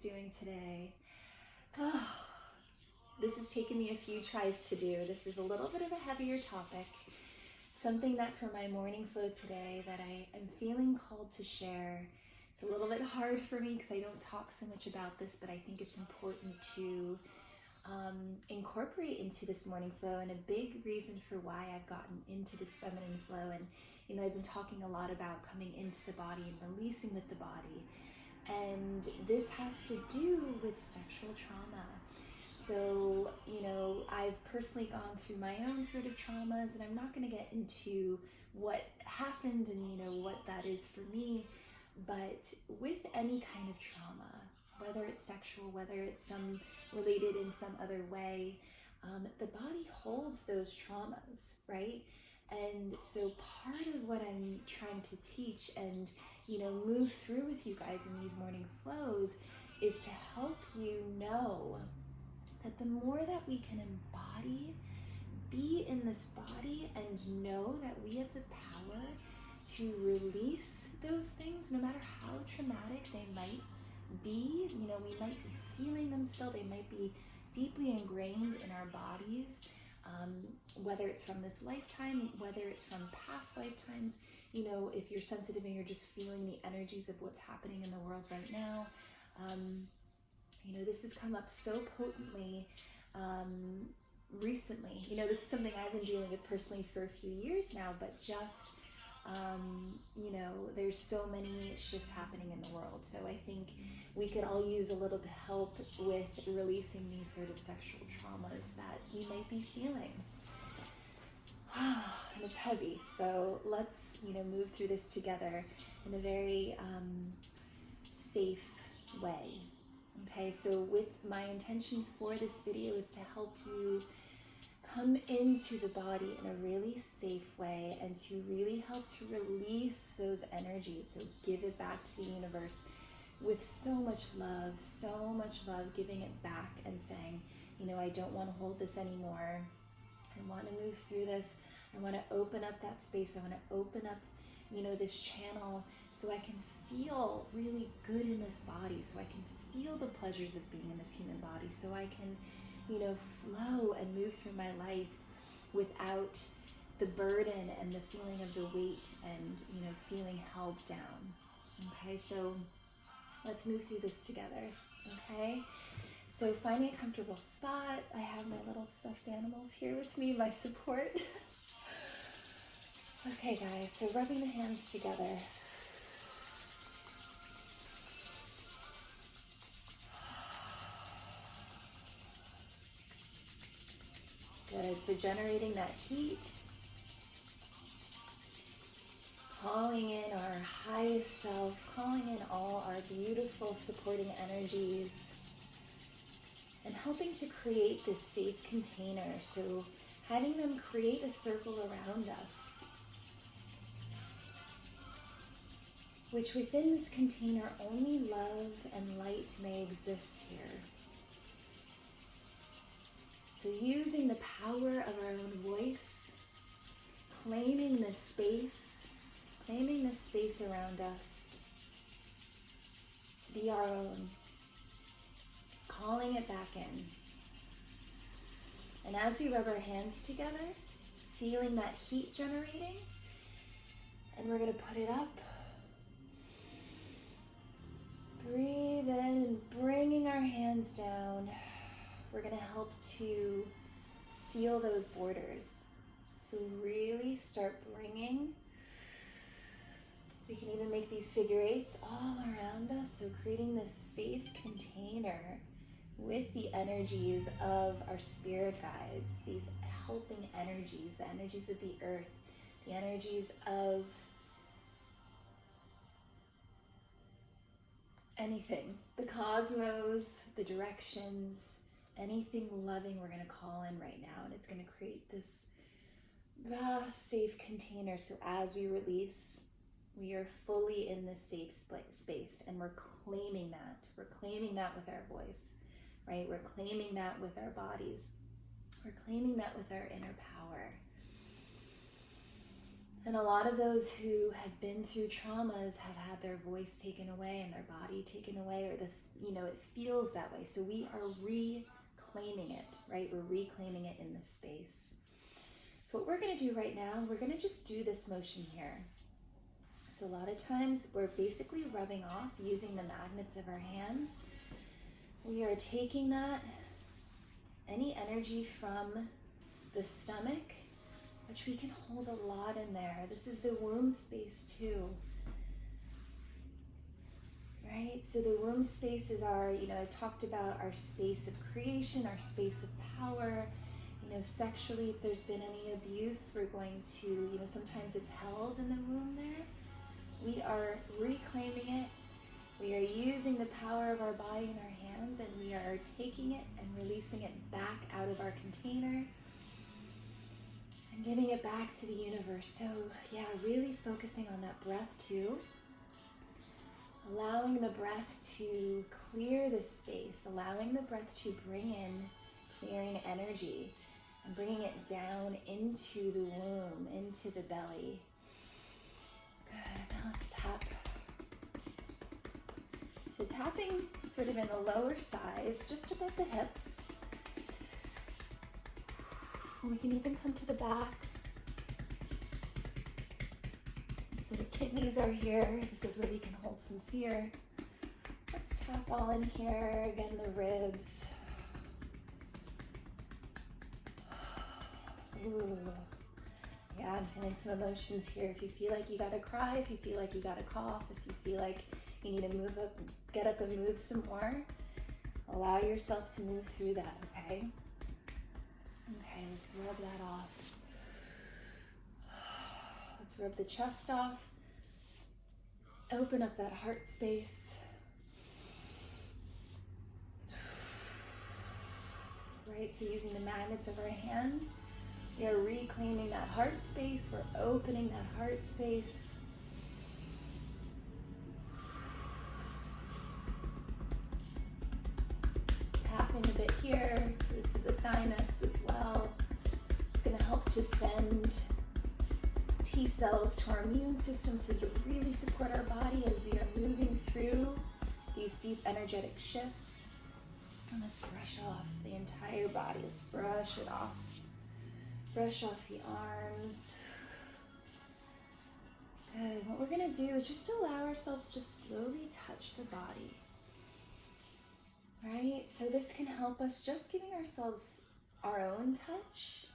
doing today? Oh, this has taken me a few tries to do. This is a little bit of a heavier topic, something that for my morning flow today that I am feeling called to share. It's a little bit hard for me because I don't talk so much about this, but I think it's important to incorporate into this morning flow, and a big reason for why I've gotten into this feminine flow. And I've been talking a lot about coming into the body and releasing with the body, and this has to do with sexual trauma. So I've personally gone through my own sort of traumas, and I'm not going to get into what happened and what that is for me, but with any kind of trauma, whether it's sexual, whether it's some related in some other way, the body holds those traumas, right? And so part of what I'm trying to teach and move through with you guys in these morning flows is to help you know that the more that we can embody, be in this body, and know that we have the power to release those things, no matter how traumatic they might be. We might be feeling them still, they might be deeply ingrained in our bodies, whether it's from this lifetime, whether it's from past lifetimes. If you're sensitive and you're just feeling the energies of what's happening in the world right now, this has come up so potently recently. This is something I've been dealing with personally for a few years now, but just there's so many shifts happening in the world. So I think we could all use a little bit of help with releasing these sort of sexual traumas that we might be feeling. And it's heavy. So let's, move through this together in a very safe way. Okay, so with my intention for this video is to help you come into the body in a really safe way and to really help to release those energies. So give it back to the universe with so much love, giving it back and saying, I don't want to hold this anymore. I want to move through this. I want to open up that space. I want to open up, this channel so I can feel really good in this body, so I can feel the pleasures of being in this human body, so I can flow and move through my life without the burden and the feeling of the weight and, feeling held down. Okay, so let's move through this together, okay? So finding a comfortable spot. I have my little stuffed animals here with me, my support. Okay, guys, so rubbing the hands together. Good, so generating that heat, calling in our highest self, calling in all our beautiful supporting energies, and helping to create this safe container. So having them create a circle around us, which within this container only love and light may exist here. So using the power of our own voice, claiming this space around us to be our own, calling it back in. And as we rub our hands together, feeling that heat generating, and we're going to put it up. Breathe in and bringing our hands down. We're going to help to seal those borders. So really start bringing. We can even make these figure eights all around us. So creating this safe container with the energies of our spirit guides, these helping energies, the energies of the earth, the energies of anything, the cosmos, the directions, anything loving we're going to call in right now, and it's going to create this vast safe container. So as we release, we are fully in this safe space, and we're claiming that with our voice, right? We're claiming that with our bodies. We're claiming that with our inner power. And a lot of those who have been through traumas have had their voice taken away and their body taken away, or it feels that way. So we are reclaiming it, right? We're reclaiming it in this space. So what we're going to do right now, we're going to just do this motion here. So a lot of times we're basically rubbing off using the magnets of our hands. We are taking that, any energy from the stomach, which we can hold a lot in there. This is the womb space too, right? So the womb space is our, I talked about our space of creation, our space of power. Sexually, if there's been any abuse, we're going to, sometimes it's held in the womb there. We are reclaiming it. We are using the power of our body in our hands, and we are taking it and releasing it back out of our container and giving it back to the universe. So yeah, really focusing on that breath too. Allowing the breath to clear the space, allowing the breath to bring in clearing energy and bringing it down into the womb, into the belly. Good, now let's tap. So tapping sort of in the lower sides, just above the hips. We can even come to the back. So the kidneys are here. This is where we can hold some fear. Let's tap all in here. Again, the ribs. Ooh. Yeah, I'm feeling some emotions here. If you feel like you gotta cry, if you feel like you gotta cough, if you feel like you need to move up, get up and move some more, allow yourself to move through that, okay? Okay, let's rub that off. Let's rub the chest off. Open up that heart space. Right, so using the magnets of our hands, we are reclaiming that heart space. We're opening that heart space. Tapping a bit here. So this is the thymus as well. It's going to help to send T cells to our immune system so to really support our body as we are moving through these deep energetic shifts. And let's brush off the entire body. Let's brush it off. Brush off the arms. Good. What we're going to do is just allow ourselves to slowly touch the body. Right? So this can help us, just giving ourselves our own touch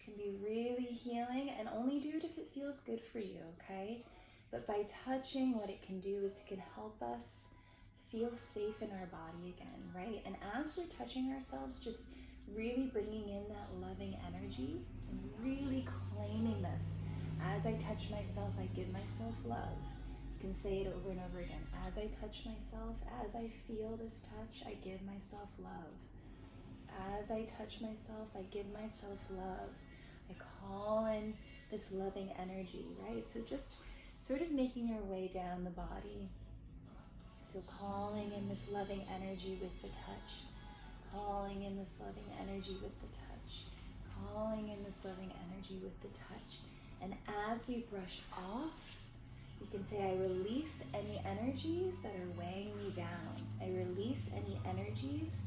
can be really healing, and only do it if it feels good for you, okay? But by touching, what it can do is it can help us feel safe in our body again, right? And as we're touching ourselves, just really bringing in that loving energy and really claiming this. As I touch myself, I give myself love. You can say it over and over again. As I touch myself, as I feel this touch, I give myself love. As I touch myself, I give myself love. I call in this loving energy, right? So just sort of making your way down the body. So calling in this loving energy with the touch. Calling in this loving energy with the touch. Calling in this loving energy with the touch. And as we brush off, you can say, I release any energies that are weighing me down. I release any energies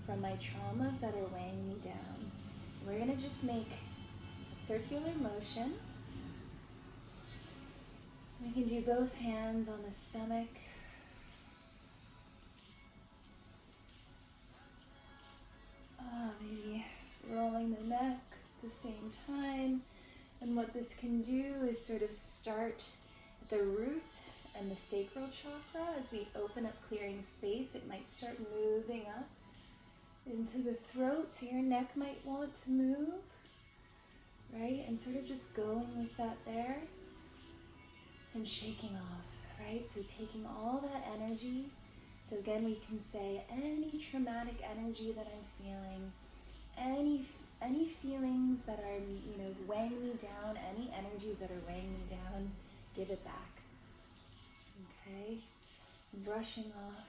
from my traumas that are weighing me down. We're going to just make a circular motion. We can do both hands on the stomach. Maybe rolling the neck at the same time. And what this can do is sort of start at the root and the sacral chakra. As we open up, clearing space, it might start moving up into the throat, so your neck might want to move, right? And sort of just going with that there and shaking off, right? So taking all that energy. So again, we can say any traumatic energy that I'm feeling, any feelings that are, weighing me down, any energies that are weighing me down, give it back. Okay? Brushing off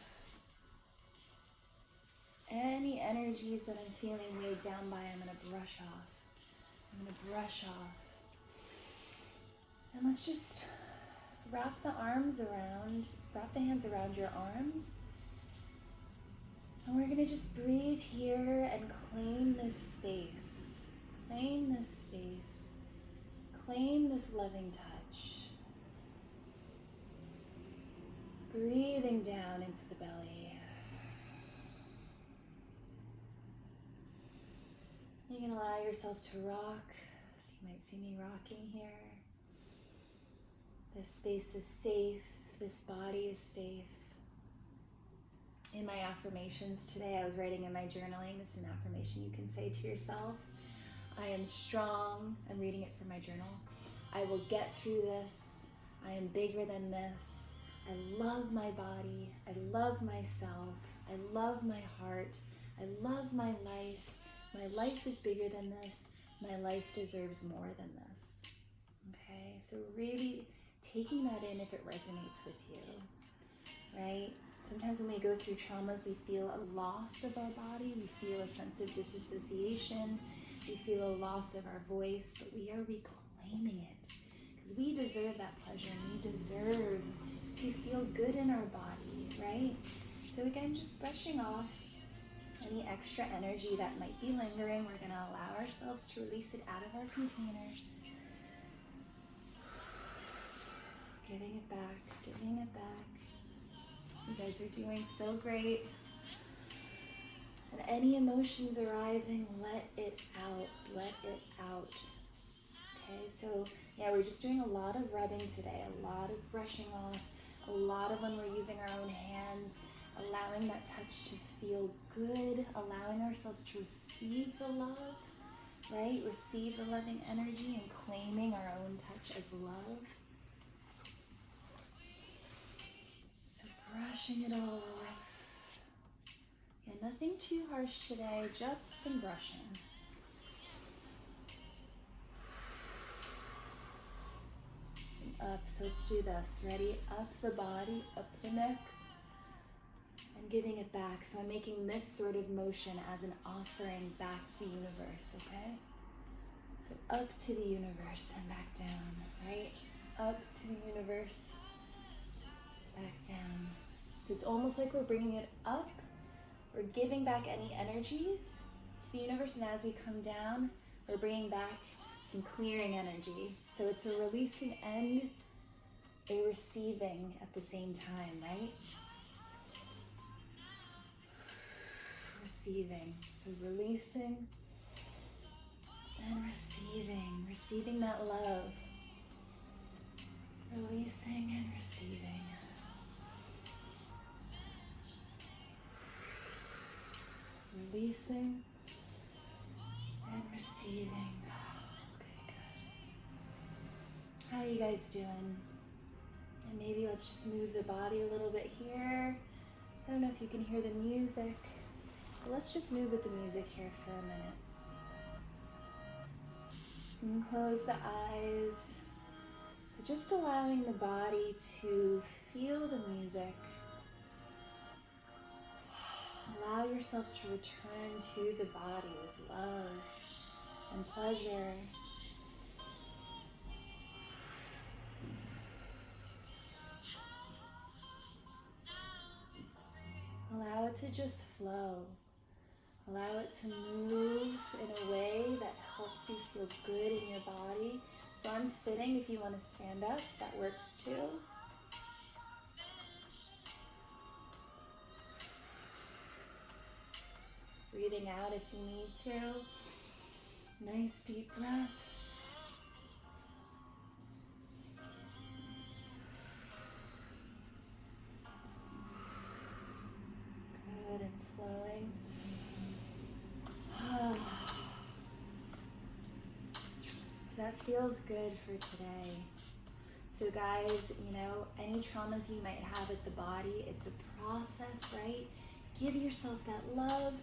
any energies that I'm feeling weighed down by, I'm going to brush off. I'm going to brush off. And let's just wrap the hands around your arms. And we're gonna just breathe here and claim this space. Claim this space. Claim this loving touch. Breathing down into the belly. You can allow yourself to rock. So you might see me rocking here. This space is safe. This body is safe. In my affirmations today, I was writing in my journaling. This is an affirmation you can say to yourself. I am strong. I'm reading it from my journal. I will get through this. I am bigger than this. I love my body. I love myself. I love my heart. I love my life. My life is bigger than this. My life deserves more than this. Okay, so really taking that in if it resonates with you, right? Sometimes when we go through traumas, we feel a loss of our body. We feel a sense of disassociation. We feel a loss of our voice, but we are reclaiming it because we deserve that pleasure and we deserve to feel good in our body, right? So again, just brushing off any extra energy that might be lingering. We're going to allow ourselves to release it out of our container. Giving it back, giving it back. You guys are doing so great. And any emotions arising, let it out, let it out. Okay, so yeah, we're just doing a lot of rubbing today, a lot of brushing off, a lot of when we're using our own hands, allowing that touch to feel good, allowing ourselves to receive the love, right? Receive the loving energy and claiming our own touch as love. So brushing it all off. Yeah, nothing too harsh today, just some brushing. And up, so let's do this. Ready? Up the body, up the neck. And giving it back. So I'm making this sort of motion as an offering back to the universe, okay? So up to the universe and back down, right? Up to the universe, back down. So it's almost like we're bringing it up. We're giving back any energies to the universe, and as we come down, we're bringing back some clearing energy. So it's a releasing and a receiving at the same time, right? Receiving, so releasing and receiving that love, releasing and receiving, releasing and receiving. Okay, good. How are you guys doing? And maybe let's just move the body a little bit here. I don't know if you can hear the music. Let's just move with the music here for a minute. And close the eyes. Just allowing the body to feel the music. Allow yourselves to return to the body with love and pleasure. Allow it to just flow. Allow it to move in a way that helps you feel good in your body. So I'm sitting. If you want to stand up, that works too. Breathing out if you need to. Nice deep breaths. Good, and flowing. So that feels good for today. So guys, any traumas you might have at the body, it's a process, right? Give yourself that love,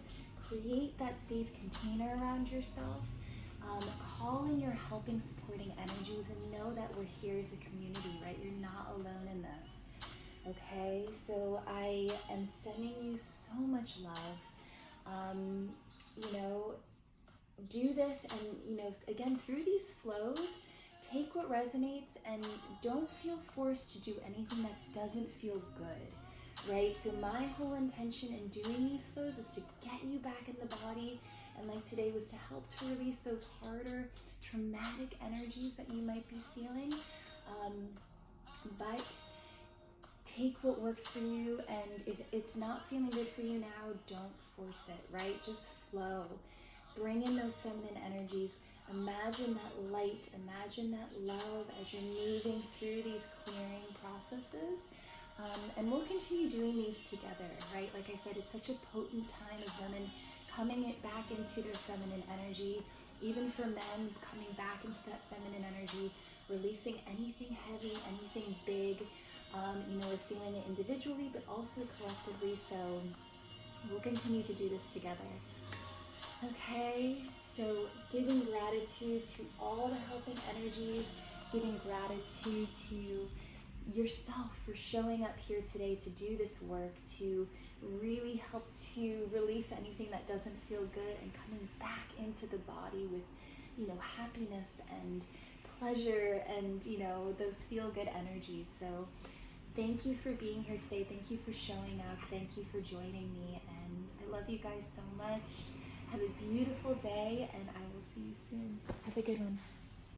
create that safe container around yourself, call in your helping, supporting energies, and know that we're here as a community, right? You're not alone in this, okay? So I am sending you so much love. Do this, and again, through these flows, take what resonates and don't feel forced to do anything that doesn't feel good, right? So my whole intention in doing these flows is to get you back in the body, and like today was to help to release those harder, traumatic energies that you might be feeling. But take what works for you, and if it's not feeling good for you now, don't force it, right? Just flow. Bring in those feminine energies. Imagine that light, imagine that love as you're moving through these clearing processes. And we'll continue doing these together, right? Like I said, it's such a potent time of women coming back into their feminine energy, even for men coming back into that feminine energy, releasing anything heavy, anything big. We're feeling it individually, but also collectively. So we'll continue to do this together. Okay, so giving gratitude to all the helping energies, giving gratitude to yourself for showing up here today to do this work, to really help to release anything that doesn't feel good, and coming back into the body with, happiness and pleasure and, those feel good energies. So thank you for being here today. Thank you for showing up. Thank you for joining me. And I love you guys so much. Have a beautiful day, and I will see you soon. Have a good one.